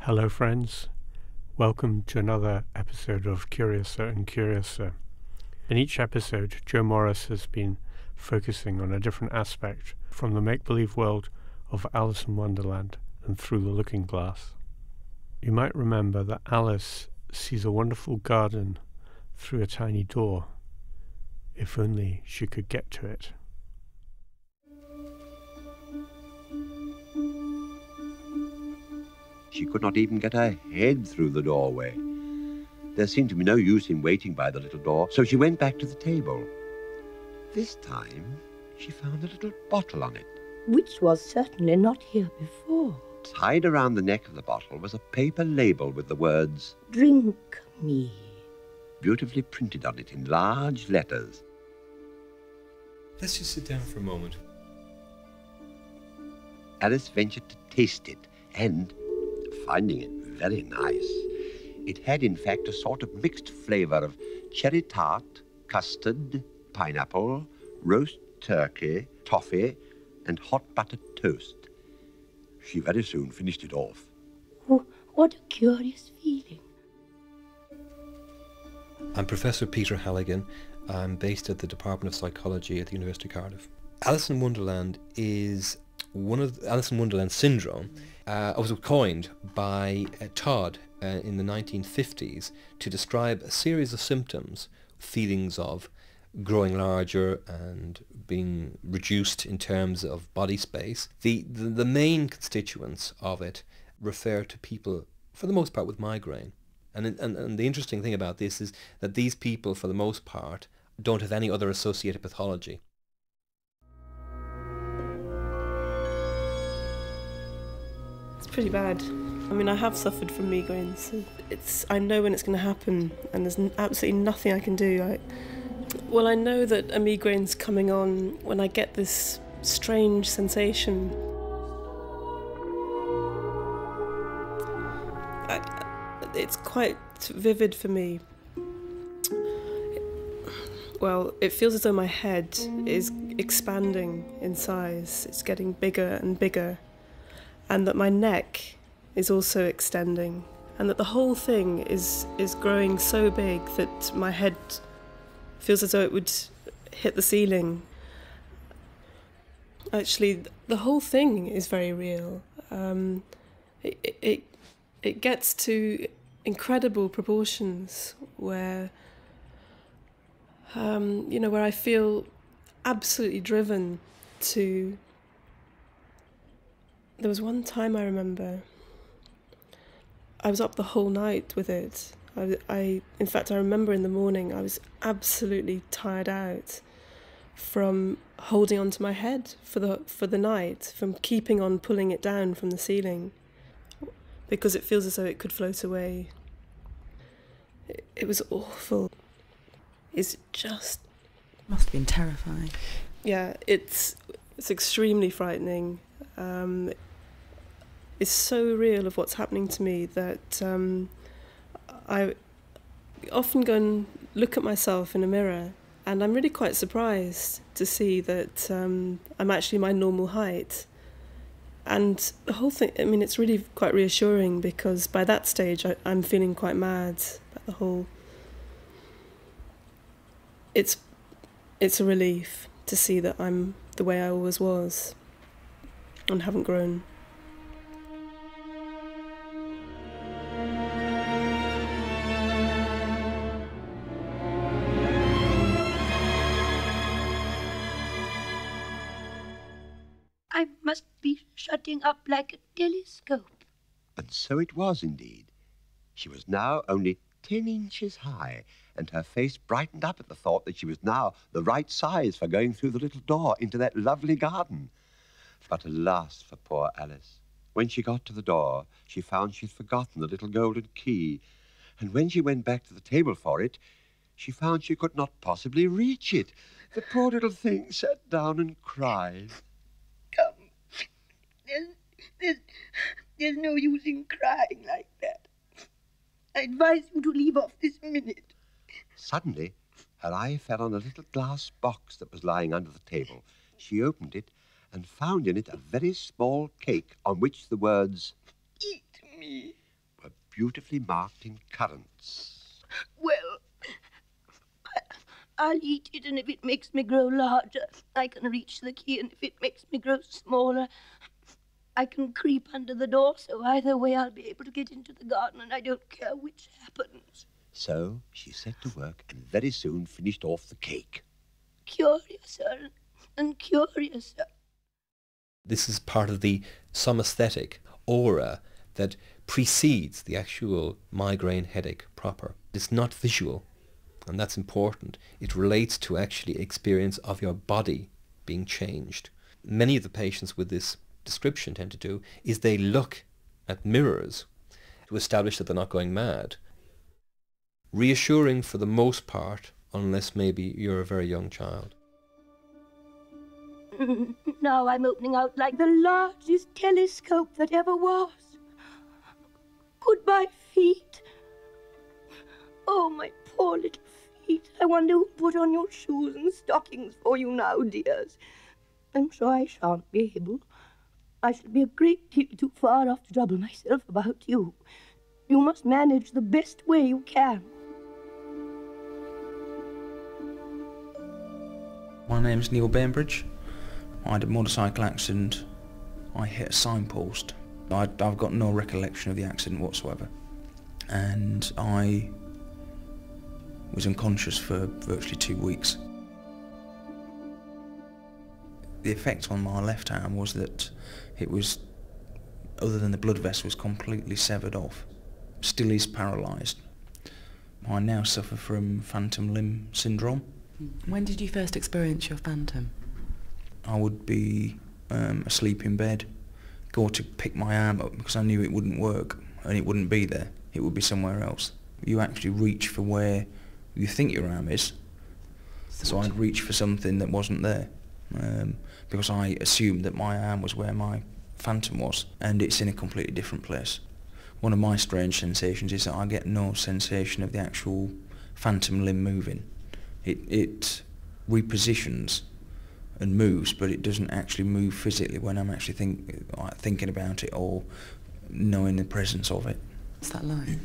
Hello friends, welcome to another episode of Curiouser and Curiouser. In each episode, Joe Morris has been focusing on a different aspect from the make-believe world of Alice in Wonderland and Through the Looking Glass. You might remember that Alice sees a wonderful garden through a tiny door, if only she could get to it. She could not even get her head through the doorway. There seemed to be no use in waiting by the little door, so she went back to the table. This time, she found a little bottle on it. Which was certainly not here before. Tied around the neck of the bottle was a paper label with the words, "Drink me." beautifully printed on it in large letters. Let's just sit down for a moment. Alice ventured to taste it, and, finding it very nice, it had in fact a sort of mixed flavour of cherry tart, custard, pineapple, roast turkey, toffee, and hot buttered toast. She very soon finished it off. Oh, what a curious feeling. I'm Professor Peter Halligan. I'm based at the Department of Psychology at the University of Cardiff. Alice in Wonderland is one of the Alice in Wonderland syndrome. Was coined by Todd in the 1950s to describe a series of symptoms, feelings of growing larger and being reduced in terms of body space. The main constituents of it refer to people, for the most part, with migraine. And the interesting thing about this is that these people, for the most part, don't have any other associated pathology. It's pretty bad. I mean, I have suffered from migraines. I know when it's going to happen, and there's absolutely nothing I can do. I know that a migraine's coming on when I get this strange sensation. It's quite vivid for me. Well, it feels as though my head is expanding in size. It's getting bigger and bigger. And that my neck is also extending. And that the whole thing is growing so big that my head feels as though it would hit the ceiling. Actually, the whole thing is very real. It gets to incredible proportions where, where I feel absolutely driven to. There was one time I remember I was up the whole night with it. In fact, I remember in the morning I was absolutely tired out from holding onto my head for the night, from keeping on pulling it down from the ceiling, because it feels as though it could float away. It was awful. It's just... Must have been terrifying. Yeah, it's extremely frightening. It's so real of what's happening to me that I often go and look at myself in a mirror, and I'm really quite surprised to see that I'm actually my normal height. And the whole thing, I mean, it's really quite reassuring, because by that stage I'm feeling quite mad about the whole... It's a relief to see that I'm the way I always was and haven't grown. I must be shutting up like a telescope. And so it was indeed. She was now only 10 inches high, and her face brightened up at the thought that she was now the right size for going through the little door into that lovely garden. But alas for poor Alice. When she got to the door, she found she'd forgotten the little golden key, and when she went back to the table for it, she found she could not possibly reach it. The poor little thing sat down and cried. Come. There's no use in crying like that. I advise you to leave off this minute. Suddenly, her eye fell on a little glass box that was lying under the table. She opened it and found in it a very small cake on which the words, Eat me, beautifully marked in currants. Well, I'll eat it, and if it makes me grow larger, I can reach the key, and if it makes me grow smaller, I can creep under the door, so either way I'll be able to get into the garden, and I don't care which happens. So she set to work and very soon finished off the cake. Curiouser and curiouser. This is part of the somesthetic aura that precedes the actual migraine headache proper. It's not visual, and that's important. It relates to actually experience of your body being changed. Many of the patients with this description tend to do is they look at mirrors to establish that they're not going mad. Reassuring for the most part, unless maybe you're a very young child. Now I'm opening out like the largest telescope that ever was. Goodbye, feet. Oh, my poor little feet. I wonder who put on your shoes and stockings for you now, dears. I'm sure I shan't be able. I shall be a great deal too far off to trouble myself about you. You must manage the best way you can. My name's Neil Bainbridge. I had a motorcycle accident. I hit a signpost. I've got no recollection of the accident whatsoever. And I was unconscious for virtually 2 weeks. The effect on my left arm was that it was, other than the blood vessel, was completely severed off. Still is paralysed. I now suffer from phantom limb syndrome. When did you first experience your phantom? I would be asleep in bed, go to pick my arm up because I knew it wouldn't work and it wouldn't be there. It would be somewhere else. You actually reach for where you think your arm is. So I'd reach for something that wasn't there because I assumed that my arm was where my phantom was, and it's in a completely different place. One of my strange sensations is that I get no sensation of the actual phantom limb moving. It repositions and moves, but it doesn't actually move physically when I'm actually thinking about it or knowing the presence of it. What's that like?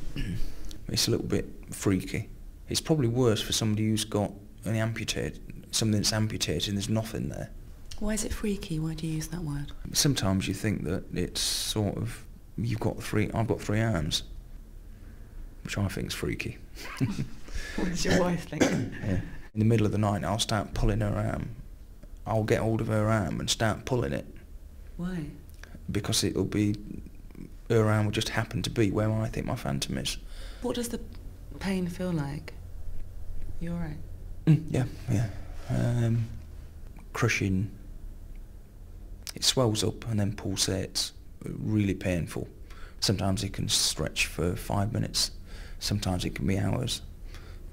It's a little bit freaky. It's probably worse for somebody who's got something that's amputated and there's nothing there. Why is it freaky? Why do you use that word? Sometimes you think that it's sort of, I've got 3 arms, which I think is freaky. What does your wife think? Yeah. In the middle of the night I'll start pulling her arm. I'll get hold of her arm and start pulling it. Why? Because her arm will just happen to be where I think my phantom is. What does the pain feel like? You alright? Yeah. Crushing. It swells up and then pulsates. Really painful. Sometimes it can stretch for 5 minutes. Sometimes it can be hours.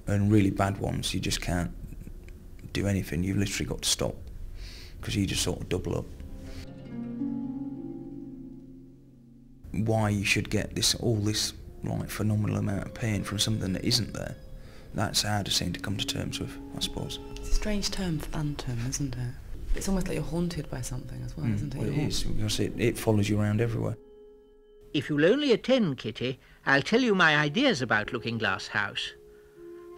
And really bad ones, you just can't do anything. You've literally got to stop because you just sort of double up. Why you should get all this like phenomenal amount of pain from something that isn't there, that's a hardest thing to come to terms with, I suppose. It's a strange term, phantom, isn't it? It's almost like you're haunted by something as well, isn't it? Well, it is, because it follows you around everywhere. If you'll only attend, Kitty, I'll tell you my ideas about Looking Glass House.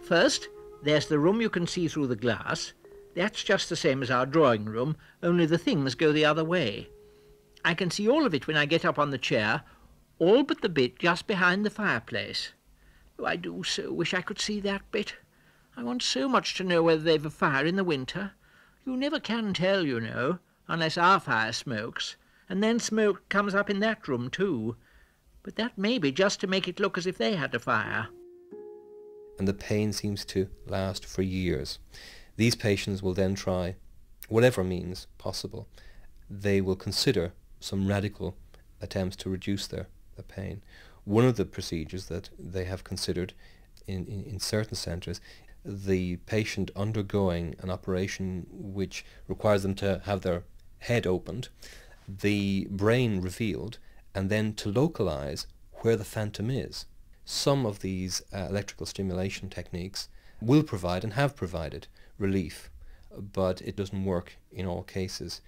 First, there's the room you can see through the glass. That's just the same as our drawing room, only the things go the other way. I can see all of it when I get up on the chair, all but the bit just behind the fireplace. Oh, I do so wish I could see that bit. I want so much to know whether they've a fire in the winter. You never can tell, you know, unless our fire smokes, and then smoke comes up in that room too. But that may be just to make it look as if they had a fire. And the pain seems to last for years. These patients will then try whatever means possible. They will consider some radical attempts to reduce their pain. One of the procedures that they have considered in certain centres, the patient undergoing an operation which requires them to have their head opened, the brain revealed, and then to localise where the phantom is. Some of these electrical stimulation techniques will provide and have provided relief, but it doesn't work in all cases.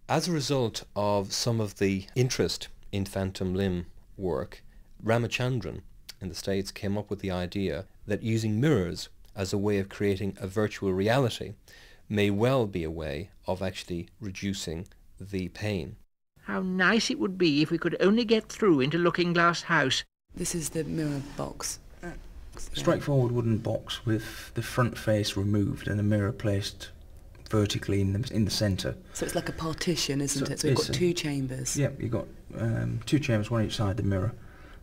As a result of some of the interest in phantom limb work, Ramachandran in the States came up with the idea that using mirrors as a way of creating a virtual reality may well be a way of actually reducing the pain. How nice it would be if we could only get through into Looking Glass House. This is the mirror box. Straightforward wooden box with the front face removed and a mirror placed vertically in the centre. So it's like a partition, isn't it? So we've got two chambers. Yep, you've got two chambers, one each side the mirror.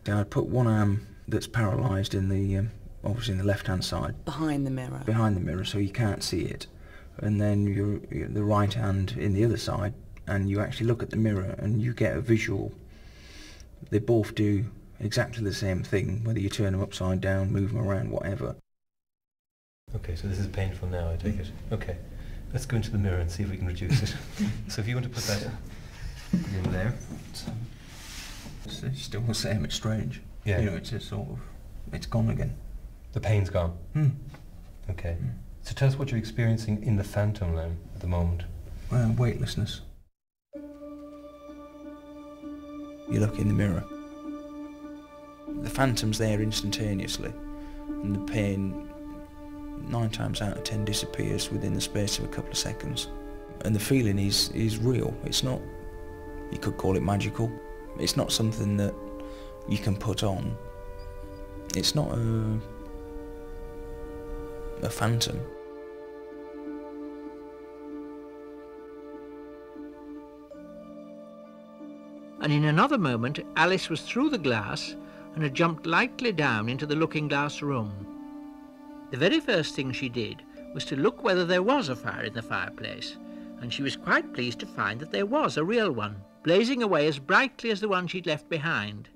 Now I'd put one arm that's paralysed in the, obviously in the left-hand side. Behind the mirror. Behind the mirror, so you can't see it. And then the right hand in the other side, and you actually look at the mirror and you get a visual. They both do exactly the same thing, whether you turn them upside down, move them around, whatever. Okay, so this is painful now, I take it. Okay, let's go into the mirror and see if we can reduce it. So if you want to put that in there. It's still the same, it's strange. Yeah. You know, it's just sort of, it's gone again. The pain's gone? Okay. So tell us what you're experiencing in the phantom now at the moment. Weightlessness. You look in the mirror. The phantom's there instantaneously, and the pain 9 times out of 10 disappears within the space of a couple of seconds. And the feeling is real. It's not, you could call it magical. It's not something that you can put on. It's not a phantom. And in another moment, Alice was through the glass and had jumped lightly down into the looking-glass room. The very first thing she did was to look whether there was a fire in the fireplace, and she was quite pleased to find that there was a real one, blazing away as brightly as the one she'd left behind.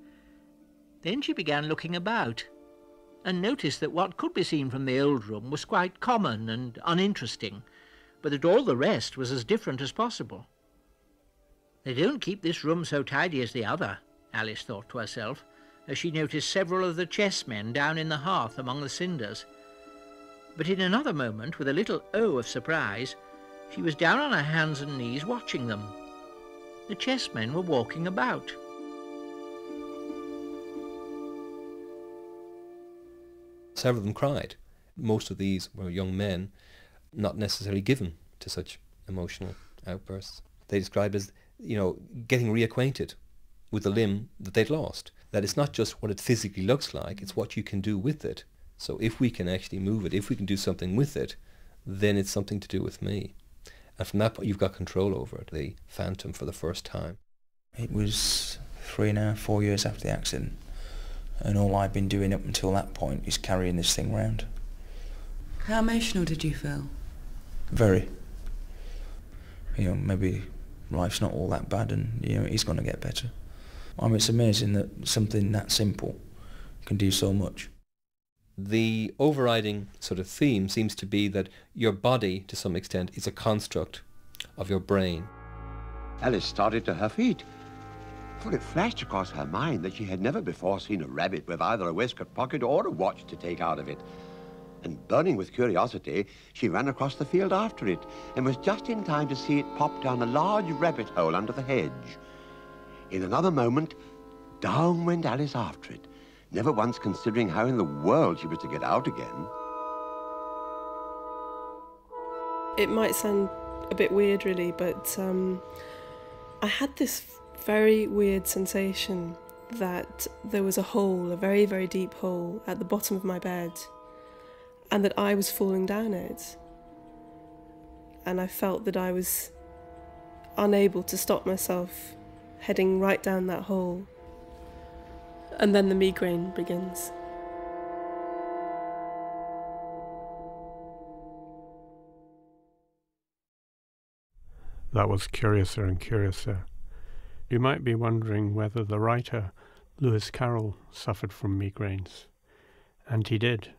Then she began looking about, and noticed that what could be seen from the old room was quite common and uninteresting, but that all the rest was as different as possible. They don't keep this room so tidy as the other, Alice thought to herself, as she noticed several of the chessmen down in the hearth among the cinders. But in another moment, with a little oh of surprise, she was down on her hands and knees watching them. The chessmen were walking about. Several of them cried. Most of these were young men, not necessarily given to such emotional outbursts. They described as, you know, getting reacquainted with the limb that they'd lost. That it's not just what it physically looks like, it's what you can do with it. So if we can actually move it, if we can do something with it, then it's something to do with me. And from that point, you've got control over it, the phantom, for the first time. It was 3.5, 4 years after the accident, and all I'd been doing up until that point is carrying this thing round. How emotional did you feel? Very. You know, maybe life's not all that bad and, you know, it's going to get better. I mean, it's amazing that something that simple can do so much. The overriding sort of theme seems to be that your body, to some extent, is a construct of your brain. Alice started to her feet, for it flashed across her mind that she had never before seen a rabbit with either a waistcoat pocket or a watch to take out of it. And burning with curiosity, she ran across the field after it, and was just in time to see it pop down a large rabbit hole under the hedge. In another moment, down went Alice after it, never once considering how in the world she was to get out again. It might sound a bit weird, really, but I had this very weird sensation that there was a hole, a very, very deep hole, at the bottom of my bed, and that I was falling down it. And I felt that I was unable to stop myself heading right down that hole. And then the migraine begins. That was Curiouser and Curiouser. You might be wondering whether the writer, Lewis Carroll, suffered from migraines. And he did.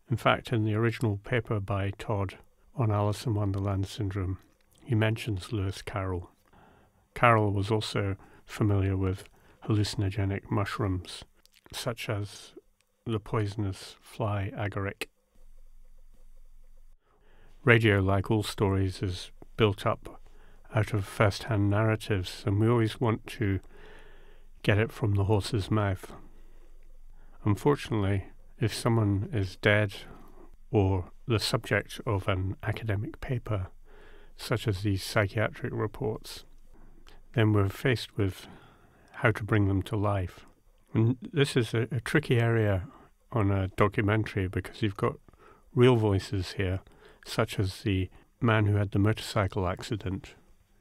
In fact, in the original paper by Todd on Alice in Wonderland syndrome, he mentions Lewis Carroll. Carroll was also familiar with hallucinogenic mushrooms, such as the poisonous fly agaric. Radio, like all stories, is built up out of first-hand narratives, and we always want to get it from the horse's mouth. Unfortunately, if someone is dead or the subject of an academic paper, such as these psychiatric reports, then we're faced with how to bring them to life. And this is a tricky area on a documentary because you've got real voices here, such as the man who had the motorcycle accident.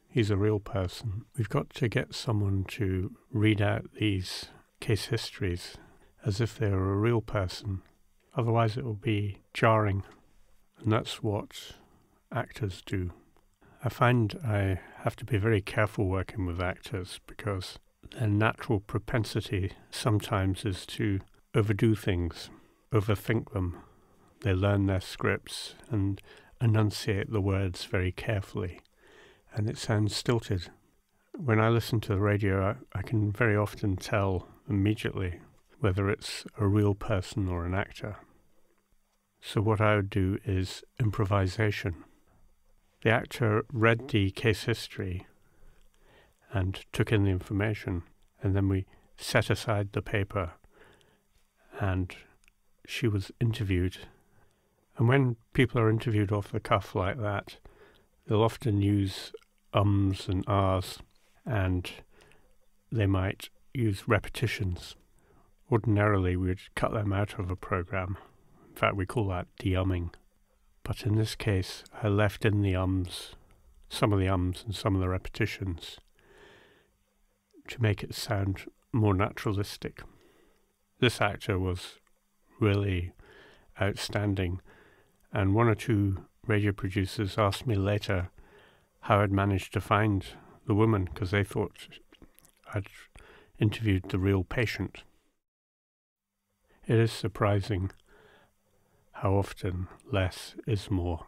He's a real person. We've got to get someone to read out these case histories as if they were a real person. Otherwise it will be jarring, and that's what actors do. I find I have to be very careful working with actors because their natural propensity sometimes is to overdo things, overthink them. They learn their scripts and enunciate the words very carefully, and it sounds stilted. When I listen to the radio, I can very often tell immediately whether it's a real person or an actor. So what I would do is improvisation. The actor read the case history and took in the information, and then we set aside the paper and she was interviewed. And when people are interviewed off the cuff like that, they'll often use ums and ahs, and they might use repetitions. Ordinarily, we'd cut them out of a program. In fact, we call that de-umming. But in this case, I left in the ums, some of the ums and some of the repetitions, to make it sound more naturalistic. This actor was really outstanding, and one or two radio producers asked me later how I'd managed to find the woman, because they thought I'd interviewed the real patient. It is surprising how often less is more.